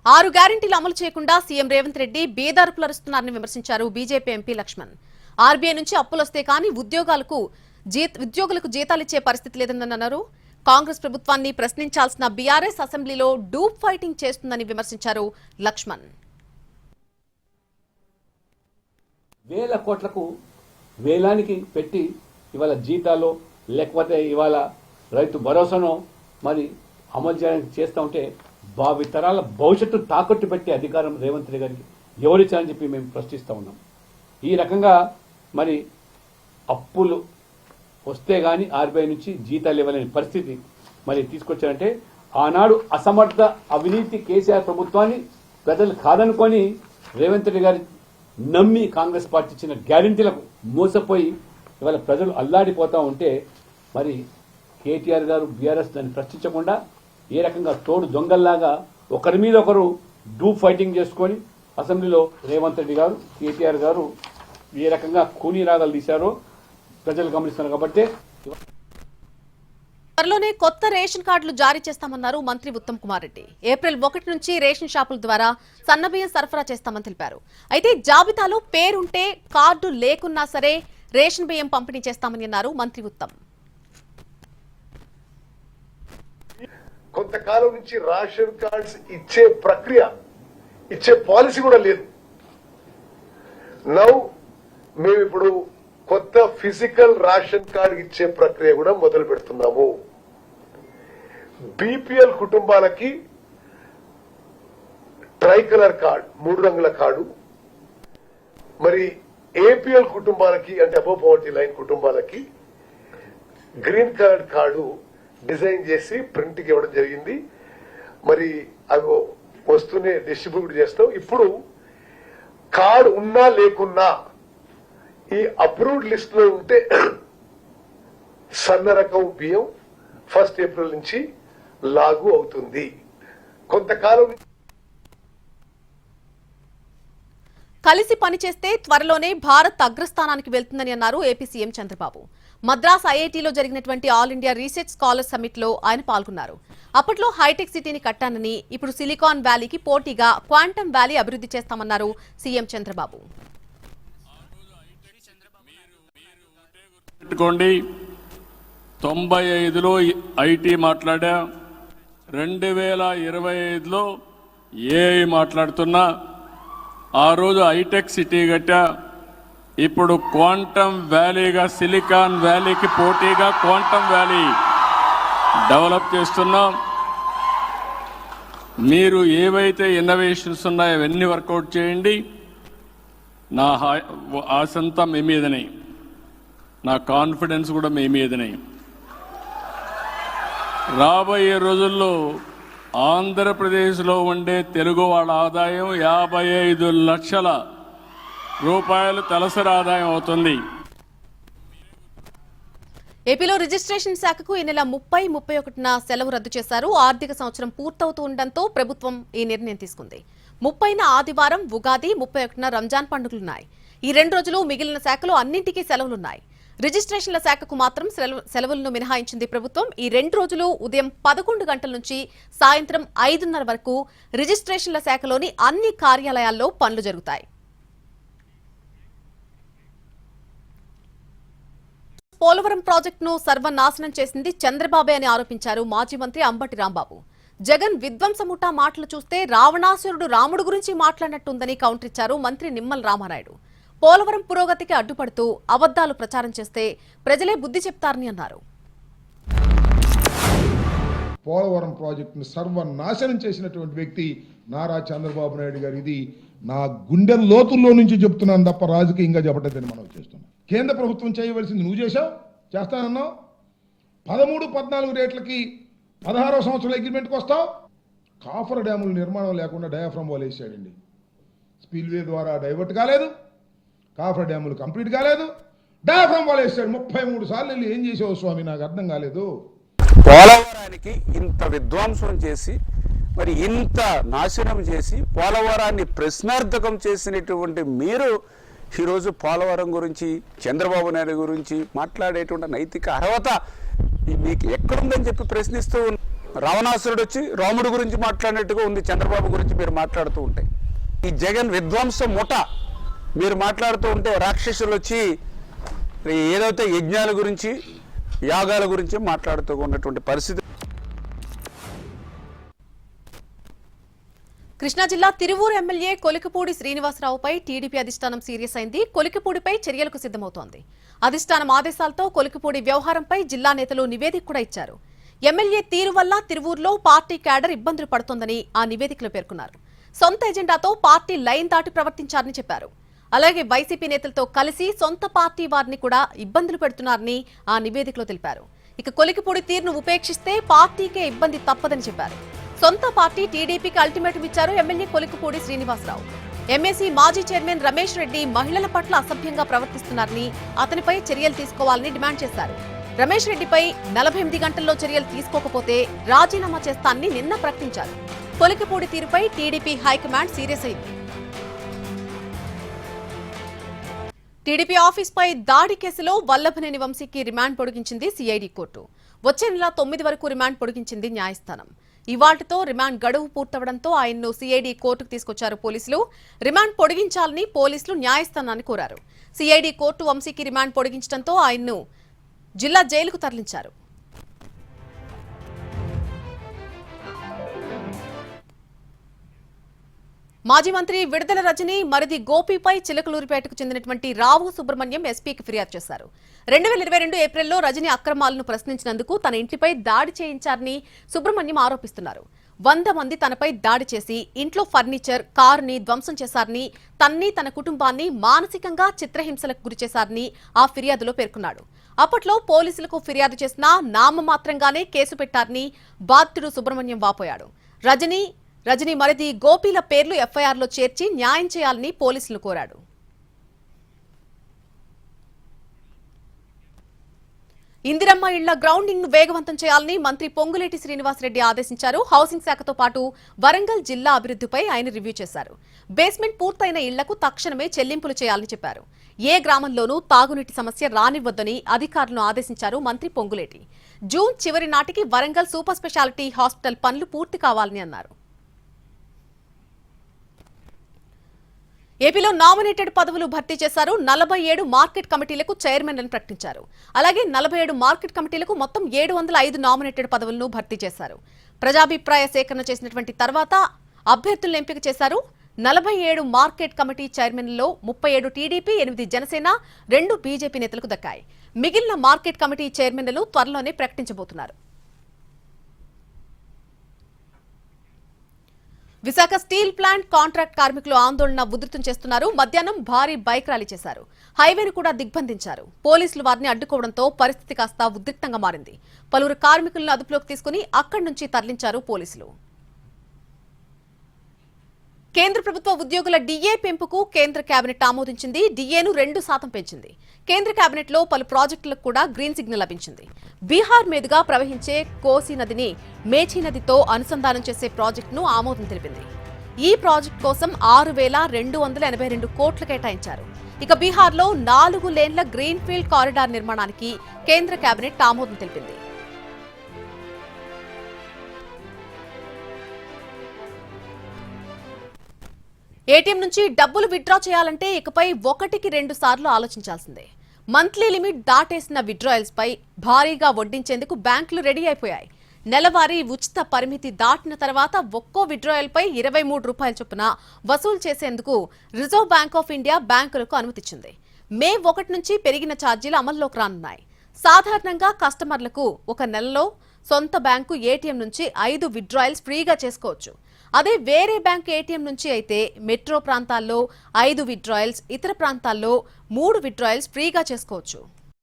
6 గ్యారెంటీలు అమలు చేయకుండా సీఎం రేవంత్ రెడ్డి బేదార్పులరుస్తున్నారని విమర్శించారు బీజేపీ ఎంపీ లక్ష్మణ్. ఆర్బీఐ నుంచి అప్పులొస్తే కానీ ఉద్యోగులకు జీతాలిచ్చే పరిస్థితి లేదని అన్నారు. కాంగ్రెస్ ప్రభుత్వాన్ని ప్రశ్నించాల్సిన బీఆర్ఎస్ అసెంబ్లీలో డూప్ ఫైటింగ్ చేస్తుందని విమర్శించారు లక్ష్మణ్. వేల కోట్లకు వేలానికి పెట్టి ఇవాళ జీతాలు లేకపోతే ఇవాళ రైతు భరోసాను మరి అమలు చేయడానికి చేస్తూ ఉంటే భావితరాల భవిష్యత్తు తాకట్టు పెట్టే అధికారం రేవంత్ రెడ్డి గారికి ఎవరిచ్చారని చెప్పి మేము ప్రశ్నిస్తూ ఉన్నాం. ఈ రకంగా మరి అప్పులు వస్తే గాని ఆర్బీఐ నుంచి జీతాలు ఇవ్వలేని పరిస్థితి మరి తీసుకొచ్చారంటే ఆనాడు అసమర్థ అవినీతి కేసీఆర్ ప్రభుత్వాన్ని ప్రజలు కాదనుకొని రేవంత్ రెడ్డి గారి నమ్మి కాంగ్రెస్ పార్టీ ఇచ్చిన గ్యారెంటీలకు మోసపోయి ఇవాళ ప్రజలు అల్లాడిపోతూ ఉంటే మరి కేటీఆర్ గారు బీఆర్ఎస్ దాన్ని ప్రశ్నించకుండా ఏ రకంగా తోడు దొంగల్లాగా ఒకరి మీద ఒకరు డూప్ ఫైటింగ్ చేసుకొని అసెంబ్లీలో రేవంత్ రెడ్డి గారు కేటీఆర్ గారు ఏ రకంగా కూనీ రాగాలు తీశారో ప్రజలు గమనిస్తున్నారు. కాబట్టి త్వరలోనే కొత్త రేషన్ కార్డులు జారీ చేస్తామన్నారు మంత్రి ఉత్తమ్ కుమార్ రెడ్డి. ఏప్రిల్ 1 నుంచి రేషన్ షాపుల ద్వారా సన్నబియ్యం సరఫరా చేస్తామని తెలిపారు. అయితే జాబితాలో పేరుంటే కార్డు లేకున్నా సరే రేషన్ బియ్యం పంపిణీ చేస్తామని అన్నారు మంత్రి ఉత్తమ్. కొంతకాలం నుంచి రేషన్ కార్డ్స్ ఇచ్చే ప్రక్రియ ఇచ్చే పాలసీ కూడా లేదు. నౌ మేము ఇప్పుడు కొత్త ఫిజికల్ రేషన్ కార్డు ఇచ్చే ప్రక్రియ కూడా మొదలు పెడుతున్నాము. బీపీఎల్ కుటుంబాలకి ట్రై కలర్ కార్డు 3 రంగుల కార్డు, మరి ఏపీఎల్ కుటుంబాలకి అంటే అబోవ్ పవర్టీ లైన్ కుటుంబాలకి గ్రీన్ కార్డు డిజైన్ చేసి ప్రింట్కి ఇవ్వడం జరిగింది. మరి అవి వస్తూనే డిస్ట్రిబ్యూట్ చేస్తాం. ఇప్పుడు కార్డు ఉన్నా లేకున్నా ఈ అప్రూవ్డ్ లిస్ట్ లో ఉంటే సన్న రకం బియ్యం 1 ఏప్రిల్ నుంచి లాగు అవుతుంది. కొంతకాలం కలిసి పనిచేస్తే త్వరలోనే భారత్ అగ్రస్థానానికి వెళ్తుందని అన్నారు ఏపీ సీఎం చంద్రబాబు. మద్రాస్ ఐఐటీలో జరిగినటువంటి all India research scholar summit లో ఆయన పాల్గొన్నారు. అప్పట్లో హైటెక్ సిటీని కట్టానని ఇప్పుడు సిలికాన్ వ్యాలీకి పోటీగా క్వాంటమ్ వ్యాలీ అభివృద్ధి చేస్తామన్నారు సీఎం చంద్రబాబు. 95లో ఐటీ మాట్లాడా, 2025లో ఏఐ మాట్లాడుతున్నా. ఆ రోజు హైటెక్ సిటీ కట్టా, ఇప్పుడు క్వాంటమ్ వ్యాలీగా సిలికాన్ వ్యాలీకి పోటీగా క్వాంటమ్ వ్యాలీ డెవలప్ చేస్తున్నాం. మీరు ఏవైతే ఇన్నోవేషన్స్ ఉన్నాయో అవన్నీ వర్కౌట్ చేయండి. నా ఆశంతా మీ మీదనే, నా కాన్ఫిడెన్స్ కూడా మీ మీదనే. రాబోయే రోజుల్లో ఆంధ్రప్రదేశ్లో ఉండే తెలుగు వాళ్ళ ఆదాయం 55 లక్షల రూపాయలు తలసరి ఆదాయం అవుతుంది. ఏపీలో రిజిస్ట్రేషన్ శాఖకు ఈ నెల 30, 31న సెలవు రద్దు చేశారు. ఆర్థిక సంవత్సరం పూర్తవుతూ ఉండడంతో ప్రభుత్వం ఈ నిర్ణయం తీసుకుంది. 30న ఆదివారం ఉగాది, 31న రంజాన్ పండుగలున్నాయి. ఈ 2 రోజులు మిగిలిన శాఖలు అన్నింటికీ సెలవులున్నాయి. రిజిస్ట్రేషన్ల శాఖకు మాత్రం సెలవులను మినహాయించింది ప్రభుత్వం. ఈ 2 రోజులు ఉదయం 11 గంటల నుంచి సాయంత్రం 5:30 వరకు రిజిస్ట్రేషన్ల శాఖలోని అన్ని కార్యాలయాల్లో పనులు జరుగుతాయి. పోలవరం ప్రాజెక్టును సర్వనాశనం చేసింది చంద్రబాబే అని ఆరోపించారు మాజీ మంత్రి అంబటి రాంబాబు. జగన్ విధ్వంసముఠా మాటలు చూస్తే రావణాసురుడు రాముడు గురించి మాట్లాడినట్టుందని కౌంటర్ ఇచ్చారు మంత్రి నిమ్మల రామానాయుడు. పోలవరం పురోగతికి అడ్డుపడుతూ అబద్దాలు ప్రచారం చేస్తే ప్రజలే బుద్ధి చెప్తారని అన్నారు. పోలవరం ప్రాజెక్టును సర్వనాశనం చేసినటువంటి వ్యక్తి నారా చంద్రబాబు నాయుడు గారు. ఇది నా గుండె లోతుల్లో నుంచి చెప్తున్నాను తప్ప రాజకీయంగా చెప్పలేదని మనం చేస్తున్నాం. కేంద్ర ప్రభుత్వం చేయవలసింది నువ్వు చేశావు, చేస్తానన్నావు. 13, 14 రేట్లకి 16వ సంవత్సరం అగ్రిమెంట్కి వస్తావు. కాఫర్ డ్యాముల నిర్మాణం లేకుండా డయాఫ్రమ్ వాల్ వేసాడండి. స్పిల్వే ద్వారా డైవర్ట్ కాలేదు, కాఫర్ డ్యాములు కంప్లీట్ కాలేదు, డయాఫ్రమ్ వాల్ వేసాడు. 33 సార్లు వెళ్ళి ఏం చేసావు స్వామి, నాకు అర్థం కాలేదు. పోలవరానికి ఇంత విధ్వంసం చేసి మరి ఇంత నాశనం చేసి పోలవరాన్ని ప్రశ్నార్థకం చేసినటువంటి మీరు ఈరోజు పోలవరం గురించి చంద్రబాబు నాయుడు గురించి మాట్లాడేటువంటి నైతిక అర్హత మీకు ఎక్కడుందని చెప్పి ప్రశ్నిస్తూ రావణాసురుడు వచ్చి రాముడు గురించి మాట్లాడినట్టుగా ఉంది చంద్రబాబు గురించి మీరు మాట్లాడుతూ ఉంటే. ఈ జగన్ విధ్వంస ముఠ మీరు మాట్లాడుతూ ఉంటే రాక్షసులు వచ్చి ఏదైతే యజ్ఞాల గురించి యాగాల గురించి మాట్లాడుతూ ఉన్నటువంటి పరిస్థితి. కృష్ణా జిల్లా తిరువూరు ఎమ్మెల్యే కొలికిపూడి శ్రీనివాసరావుపై టీడీపీ అధిష్టానం సీరియస్ అయింది. కొలికిపూడిపై చర్యలకు సిద్ధమవుతోంది. అధిష్టానం ఆదేశాలతో కొలికిపూడి వ్యవహారంపై జిల్లా నేతలు నివేదిక కూడా ఇచ్చారు. ఎమ్మెల్యే తీరు వల్ల తిరువూరులో పార్టీ క్యాడర్ ఇబ్బందులు పడుతోందని ఆ నివేదికలో పేర్కొన్నారు. సొంత ఎజెండాతో పార్టీ లైన్ దాటి ప్రవర్తించారని చెప్పారు. అలాగే వైసీపీ నేతలతో కలిసి సొంత పార్టీ వారిని కూడా ఇబ్బందులు పెడుతున్నారని ఆ నివేదికలో తెలిపారు. ఇక కొలికిపూడి తీరును ఉపేక్షిస్తే పార్టీకే ఇబ్బంది తప్పదని చెప్పారు. సొంత పార్టీ టీడీపీకి అల్టిమేటం ఇచ్చారు ఎమ్మెల్యే కొలికిపూడి శ్రీనివాసరావు. ఎంఏసీ మాజీ చైర్మన్ రమేష్ రెడ్డి మహిళల పట్ల అసభ్యంగా ప్రవర్తిస్తున్నారని, అతనిపై చర్యలు తీసుకోవాలని డిమాండ్ చేశారు. రమేష్ రెడ్డిపై 48 గంటల్లో చర్యలు తీసుకోకపోతే రాజీనామా చేస్తానని నిన్న ప్రకటించారు. కొలికిపూడి తీరుపై టీడీపీ హైకమాండ్ సీరియస్ అయింది. టీడీపీ ఆఫీస్పై దాడి కేసులో వల్లభనేని వంశీకి రిమాండ్ పొడిగించింది సిఐడి కోర్టు. వచ్చే నెల 9 వరకు రిమాండ్ పొడిగించింది న్యాయస్థానం. ఇవాళ్టితో రిమాండ్ గడువు పూర్తవడంతో ఆయన్ను సిఐడి కోర్టుకు తీసుకొచ్చారు పోలీసులు. రిమాండ్ పొడిగించాలని పోలీసులు న్యాయస్థానాన్ని కోరారు. సిఐడి కోర్టు వంశీకి రిమాండ్ పొడిగించడంతో ఆయన్ను జిల్లా జైలుకు తరలించారు. మాజీ మంత్రి విడుదల రజని మరిది గోపిపై చిలకలూరిపేటకు చెందినటువంటి రావు సుబ్రహ్మణ్యం ఎస్పీకి ఫిర్యాదు చేశారు. 2022 ఏప్రిల్లో రజని అక్రమాలను ప్రశ్నించినందుకు తన ఇంటిపై దాడి చేయించారని సుబ్రహ్మణ్యం ఆరోపిస్తున్నారు. 100 మంది తనపై దాడి చేసి ఇంట్లో ఫర్నిచర్, కారుని ధ్వంసం చేశారని, తన్ని తన కుటుంబాన్ని మానసికంగా చిత్రహింసలకు గురిచేశారని ఆ ఫిర్యాదులో పేర్కొన్నాడు. అప్పట్లో పోలీసులకు ఫిర్యాదు చేసినా నామమాత్రంగానే కేసు పెట్టారని బాధితుడు సుబ్రహ్మణ్యం వాపోయాడు. రజని మరిది గోపీల పేర్లు ఎఫ్ఐఆర్లో చేర్చి న్యాయం చేయాలని పోలీసులు కోరాడు. ఇందిరమ్మ ఇళ్ల గ్రౌండింగ్ ను వేగవంతం చేయాలని మంత్రి పొంగులేటి శ్రీనివాసరెడ్డి ఆదేశించారు. హౌసింగ్ శాఖతో పాటు వరంగల్ జిల్లా అభివృద్ధిపై ఆయన రివ్యూ చేశారు. బేస్మెంట్ పూర్తయిన ఇళ్లకు తక్షణమే చెల్లింపులు చేయాలని చెప్పారు. ఏ గ్రామంలోనూ తాగునీటి సమస్య రానివ్వద్దని అధికారులను ఆదేశించారు మంత్రి పొంగులేటి. జూన్ చివరి నాటికి వరంగల్ సూపర్ స్పెషాలిటీ హాస్పిటల్ పనులు పూర్తి కావాలని అన్నారు. ఏపీలో నామినేటెడ్ పదవులు భర్తీ చేశారు. 47 మార్కెట్ కమిటీలకు చైర్మన్లను ప్రకటించారు. అలాగే 47 మార్కెట్ కమిటీలకు మొత్తం 705 నామినేటెడ్ పదవులను భర్తీ చేశారు. ప్రజాభిప్రాయ సేకరణ చేసినటువంటి తర్వాత అభ్యర్థులను ఎంపిక చేశారు. 47 మార్కెట్ కమిటీ చైర్మన్లలో 37 టీడీపీ, 8 జనసేన, 2 బీజేపీ నేతలకు దక్కాయి. మిగిలిన మార్కెట్ కమిటీ చైర్మన్లను త్వరలోనే ప్రకటించబోతున్నారు. విశాఖ స్టీల్ ప్లాంట్ కాంట్రాక్ట్ కార్మికులు ఆందోళన ఉధృతం చేస్తున్నారు. మధ్యాహ్నం భారీ బైక్ ర్యాలీ చేశారు. హైవేను కూడా దిగ్బంధించారు. పోలీసులు వారిని అడ్డుకోవడంతో పరిస్థితి కాస్త ఉద్రిక్తంగా మారింది. పలువురు కార్మికులను అదుపులోకి తీసుకుని అక్కడి నుంచి తరలించారు పోలీసులు. కేంద్ర ప్రభుత్వ ఉద్యోగుల డిఏ పెంపుకు కేంద్ర కేబినెట్ ఆమోదించింది. డిఏను 2% పెంచింది. కేంద్ర కేబినెట్ లో పలు ప్రాజెక్టులకు కూడా గ్రీన్ సిగ్నల్ లభించింది. బీహార్ మీదుగా ప్రవహించే కోసి నదిని మేచి నదితో అనుసంధానం చేసే ప్రాజెక్టును ఆమోదం తెలిపింది. ఈ ప్రాజెక్టు కోసం 6,282 కోట్లు కేటాయించారు. ఇక బీహార్లో 4 లేన్ల గ్రీన్ ఫీల్డ్ కారిడార్ నిర్మాణానికి కేంద్ర కేబినెట్ ఆమోదం తెలిపింది. ఏటీఎం నుంచి డబ్బులు విత్డ్రా చేయాలంటే ఇకపై 1కి 2 సార్లు ఆలోచించాల్సిందే. మంత్లీ లిమిట్ దాటేసిన విత్డ్రాయల్స్ పై భారీగా వడ్డించేందుకు బ్యాంకులు రెడీ అయిపోయాయి. నెలవారీ ఉచిత పరిమితి దాటిన తర్వాత ఒక్కో విత్డ్రాయల్ పై 23 రూపాయల చొప్పున వసూలు చేసేందుకు రిజర్వ్ బ్యాంక్ ఆఫ్ ఇండియా బ్యాంకులకు అనుమతిచ్చింది. మే 1 నుంచి పెరిగిన ఛార్జీలు అమల్లోకి రానున్నాయి. సాధారణంగా కస్టమర్లకు ఒక నెలలో సొంత బ్యాంకు ఏటీఎం నుంచి 5 విత్డ్రాయల్స్ ఫ్రీగా చేసుకోవచ్చు. అదే వేరే బ్యాంక్ ఏటీఎం నుంచి అయితే మెట్రో ప్రాంతాల్లో 5 విత్డ్రాయల్స్, ఇతర ప్రాంతాల్లో 3 విత్డ్రాయల్స్ ఫ్రీగా చేసుకోవచ్చు.